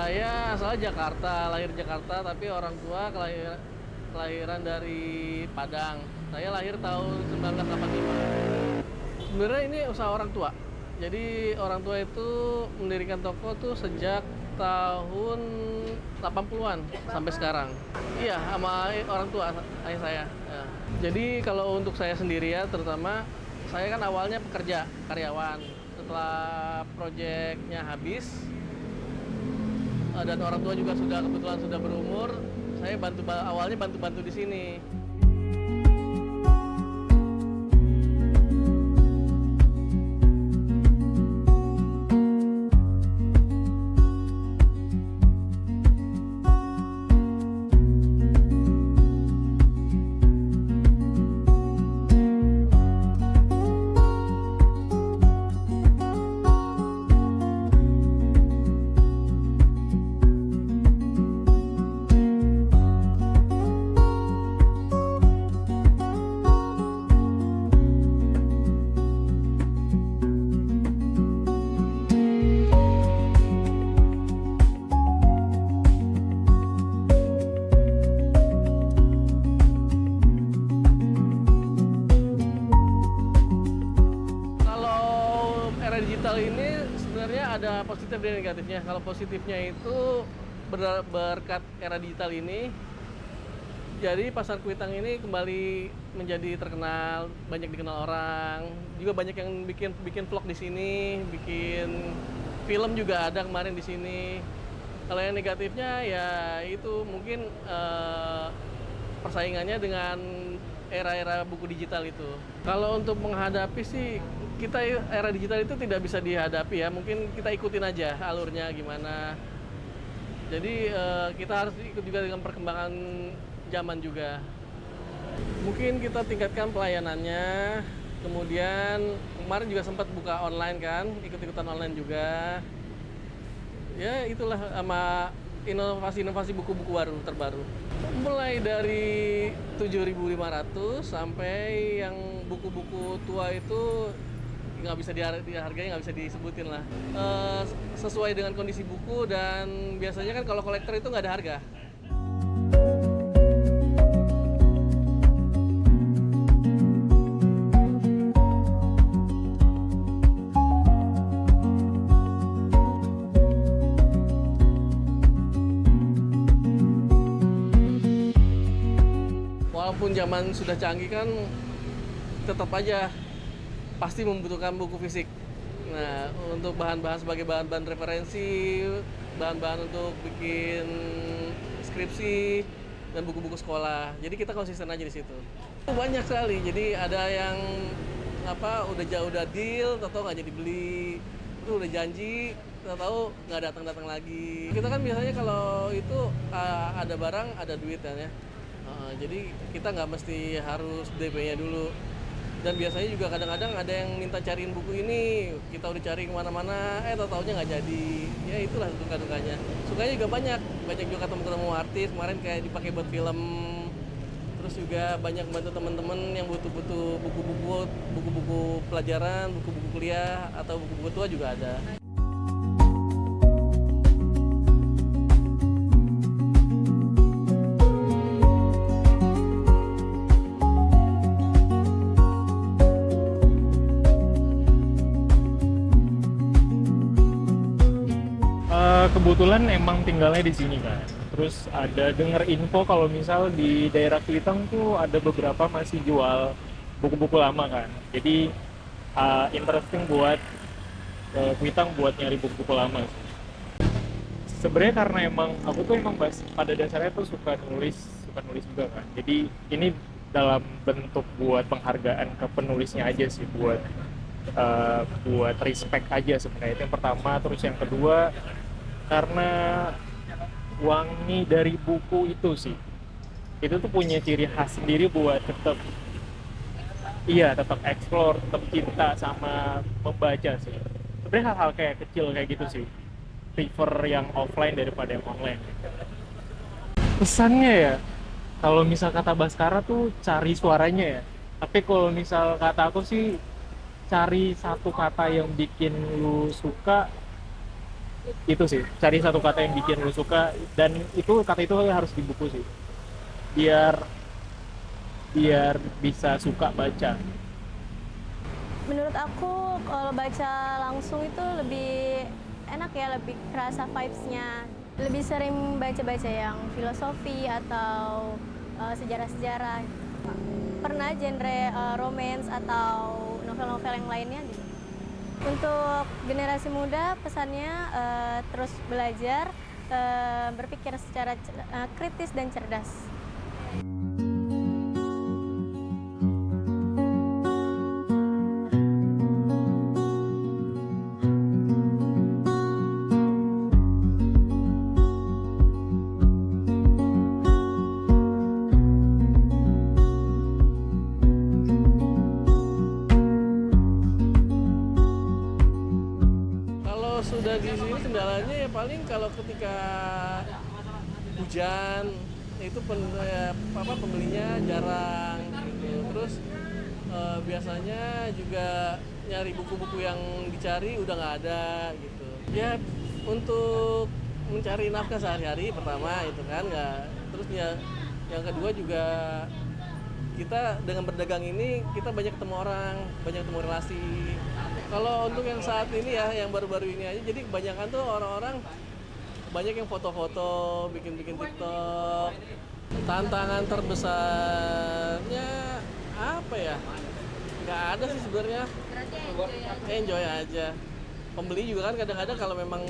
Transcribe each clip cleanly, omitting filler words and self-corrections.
Saya asalnya Jakarta, lahir Jakarta, tapi orang tua kelahiran dari Padang. Saya lahir tahun 1985. Sebenarnya ini usaha orang tua. Jadi orang tua itu mendirikan toko tuh sejak tahun 80-an sampai sekarang. Iya, sama orang tua ayah saya. Ya. Jadi kalau untuk saya sendiri ya, terutama saya kan awalnya pekerja, karyawan. Setelah proyeknya habis, dan orang tua juga kebetulan sudah berumur, saya awalnya bantu-bantu di sini. Kalau era digital ini sebenarnya ada positif dan negatifnya. Kalau positifnya itu berkat era digital ini, jadi pasar Kuitang ini kembali menjadi terkenal, banyak dikenal orang. Juga banyak yang bikin vlog di sini, bikin film juga ada kemarin di sini. Kalau yang negatifnya ya itu mungkin persaingannya dengan era-era buku digital itu. Kalau untuk menghadapi sih, kita era digital itu tidak bisa dihadapi ya. Mungkin kita ikutin aja alurnya gimana. Jadi kita harus ikut juga dengan perkembangan zaman juga. Mungkin kita tingkatkan pelayanannya. Kemudian kemarin juga sempat buka online kan, ikut-ikutan online juga. Ya itulah sama inovasi-inovasi buku-buku terbaru. Mulai dari 7.500 sampai yang buku-buku tua itu nggak bisa dihargai, nggak bisa disebutin lah. Sesuai dengan kondisi buku, dan biasanya kan kalau kolektor itu nggak ada harga. Walaupun zaman sudah canggih kan, tetap aja pasti membutuhkan buku fisik. Nah, untuk bahan-bahan sebagai bahan-bahan referensi, bahan-bahan untuk bikin skripsi, dan buku-buku sekolah. Jadi kita konsisten aja di situ. Banyak sekali. Jadi ada yang udah deal, tahu nggak jadi beli, itu udah janji, tahu nggak datang lagi. Kita kan biasanya kalau itu ada barang, ada duit kan ya. Jadi kita nggak mesti harus DP-nya dulu. Dan biasanya juga kadang-kadang ada yang minta cariin buku ini, kita udah cari kemana-mana, taunya nggak jadi. Ya itulah duka-dukanya. Sukanya juga banyak juga ketemu artis, kemarin kayak dipakai buat film. Terus juga banyak bantu teman-teman yang butuh buku-buku pelajaran, buku-buku kuliah, atau buku-buku tua juga ada. Kebetulan emang tinggalnya di sini kan. Terus ada dengar info kalau misal di daerah Kuitang tuh ada beberapa masih jual buku-buku lama kan. Jadi interesting buat Kuitang buat nyari buku-buku lama. Sebenarnya karena emang aku tuh emang pada dasarnya tuh suka nulis juga kan. Jadi ini dalam bentuk buat penghargaan ke penulisnya aja sih, buat respect aja sebenarnya. Itu yang pertama. Terus yang kedua, karena wangi dari buku itu sih, itu tuh punya ciri khas sendiri buat tetap explore, tetap cinta sama membaca sih. Sebenarnya hal-hal kayak kecil kayak gitu sih, prefer yang offline daripada yang online. Pesannya ya, kalau misal kata Baskara tuh cari suaranya ya, tapi kalau misal kata aku sih cari satu kata yang bikin lu suka, Itu sih, cari satu kata yang bikin lu suka, dan itu kata itu harus di buku sih, biar biar bisa suka baca. Menurut aku kalau baca langsung itu lebih enak ya, lebih kerasa vibes-nya. Lebih sering baca-baca yang filosofi atau sejarah-sejarah. Pernah genre romance atau novel-novel yang lainnya gitu. Untuk generasi muda pesannya terus belajar, berpikir secara kritis dan cerdas. Kalau sudah di sini kendalanya ya paling kalau ketika hujan itu pembelinya jarang gitu. Terus biasanya juga nyari buku-buku yang dicari udah nggak ada gitu. Ya untuk mencari nafkah sehari-hari pertama itu kan nggak. Terus ya yang kedua juga kita dengan berdagang ini kita banyak ketemu orang, banyak ketemu relasi. Kalau untuk yang saat ini ya, yang baru-baru ini aja, jadi kebanyakan tuh orang-orang banyak yang foto-foto, bikin-bikin TikTok. Tantangan terbesarnya apa ya? Nggak ada sih sebenarnya. Enjoy aja. Pembeli juga kan kadang-kadang kalau memang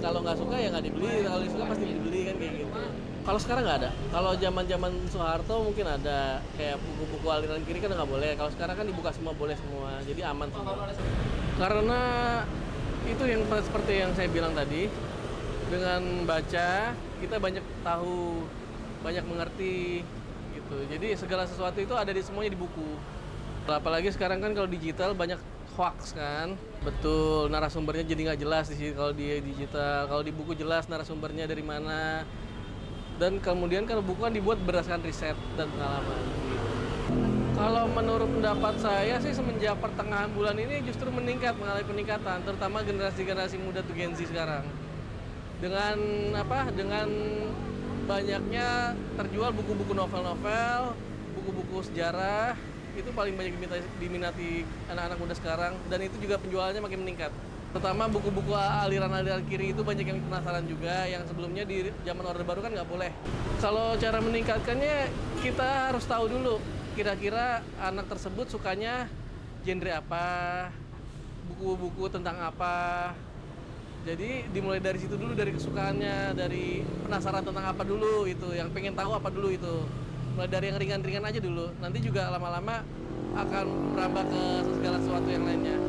kalau nggak suka ya nggak dibeli, kalau suka pasti dibeli kan kayak gitu. Kalau sekarang nggak ada. Kalau zaman-zaman Soeharto mungkin ada, kayak buku-buku aliran kiri kan nggak boleh. Kalau sekarang kan dibuka semua, boleh semua, jadi aman semua. Karena itu yang seperti yang saya bilang tadi, dengan baca kita banyak tahu, banyak mengerti gitu. Jadi segala sesuatu itu ada di semuanya di buku. Apalagi sekarang kan kalau digital banyak hoax kan. Betul, narasumbernya jadi nggak jelas di sini kalau di digital. Kalau di buku jelas narasumbernya dari mana. Dan kemudian kalau buku kan dibuat berdasarkan riset dan pengalaman gitu. Kalau menurut pendapat saya sih semenjak pertengahan bulan ini justru mengalami peningkatan, terutama generasi-generasi muda tuh Gen Z sekarang. Dengan dengan banyaknya terjual buku-buku novel-novel, buku-buku sejarah, itu paling banyak diminati anak-anak muda sekarang, dan itu juga penjualannya makin meningkat. Terutama buku-buku aliran-aliran kiri itu banyak yang penasaran juga, yang sebelumnya di zaman Orde Baru kan nggak boleh. Kalau cara meningkatkannya kita harus tahu dulu kira-kira anak tersebut sukanya genre apa, buku-buku tentang apa. Jadi dimulai dari situ dulu, dari kesukaannya, dari penasaran tentang apa dulu itu, yang pengen tahu apa dulu itu. Mulai dari yang ringan-ringan aja dulu, nanti juga lama-lama akan merambah ke segala sesuatu yang lainnya.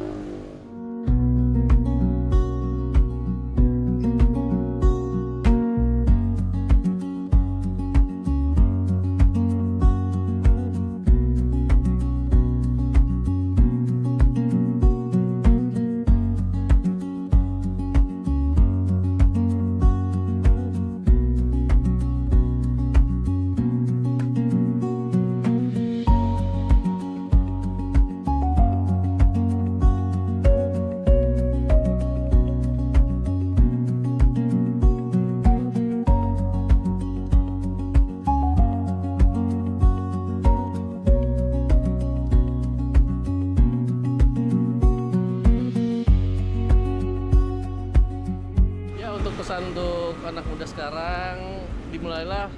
Pesan untuk anak muda sekarang, dimulailah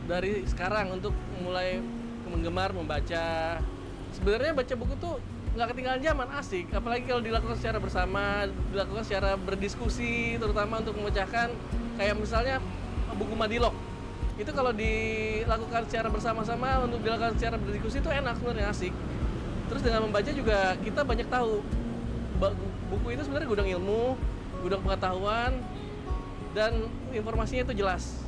dari sekarang untuk mulai menggemar membaca. Sebenarnya baca buku tuh nggak ketinggalan zaman, asik. Apalagi kalau dilakukan secara bersama, dilakukan secara berdiskusi, terutama untuk memecahkan kayak misalnya buku Madilog. Itu kalau dilakukan secara bersama-sama, untuk dilakukan secara berdiskusi itu enak sebenarnya, asik. Terus dengan membaca juga kita banyak tahu. Buku itu sebenarnya gudang ilmu, gudang pengetahuan, dan informasinya itu jelas.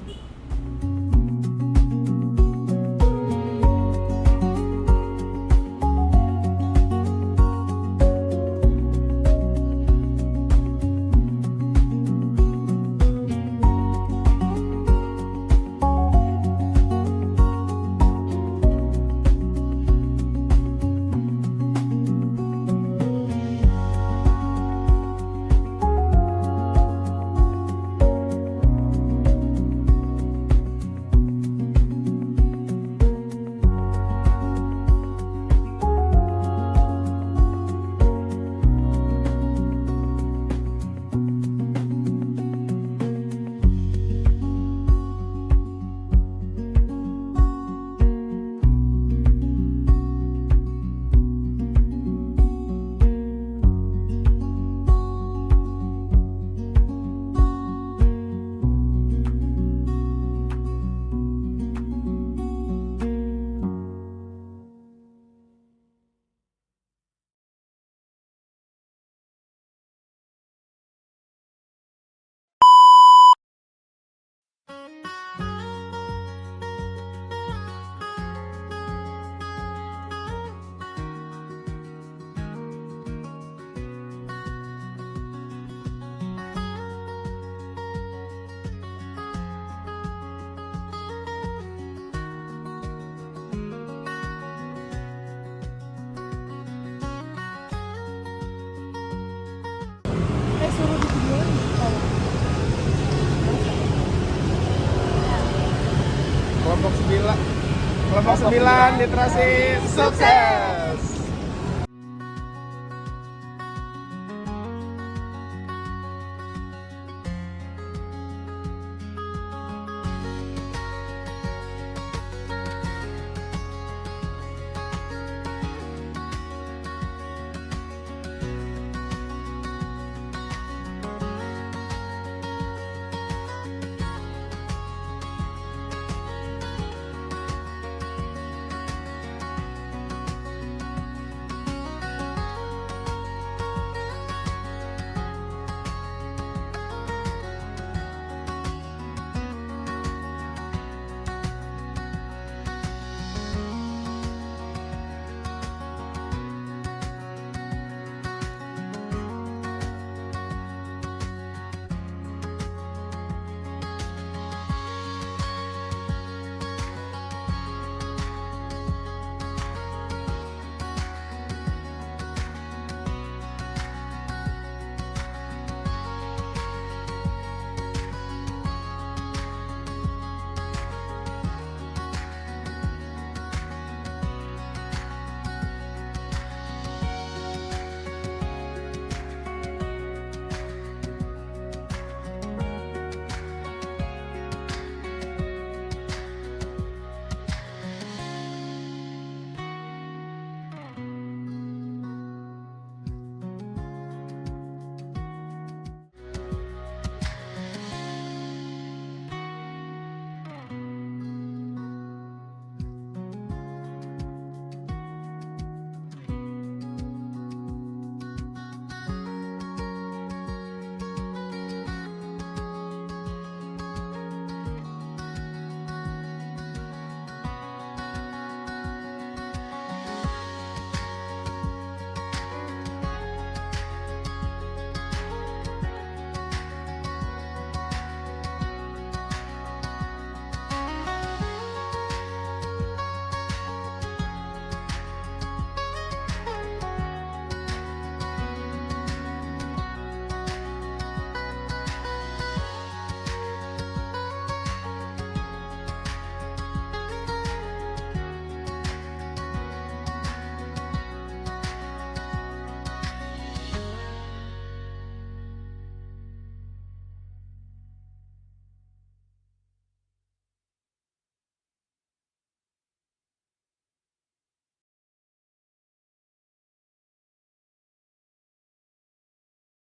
Kelompok 9 literasi sukses.